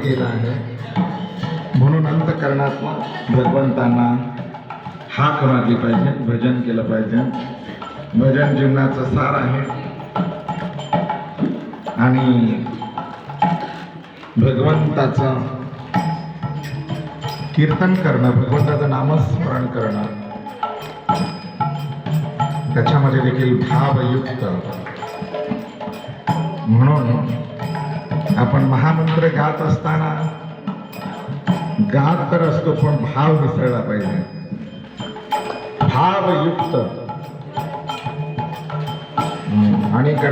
केला आहे. म्हणून अंतःकरणात भगवंतांना हाक मारली पाहिजे, भजन केलं पाहिजे. भजन जीवनाचं सार आहे. आणि भगवंताचं कीर्तन करणं, भगवंताचं नामस्मरण करणं, त्याच्यामध्ये देखील भावयुक्त. म्हणून आपण महामंत्र गात असताना गात तर असतो, पण भाव मिसळला पाहिजे, भावयुक्त. अनेक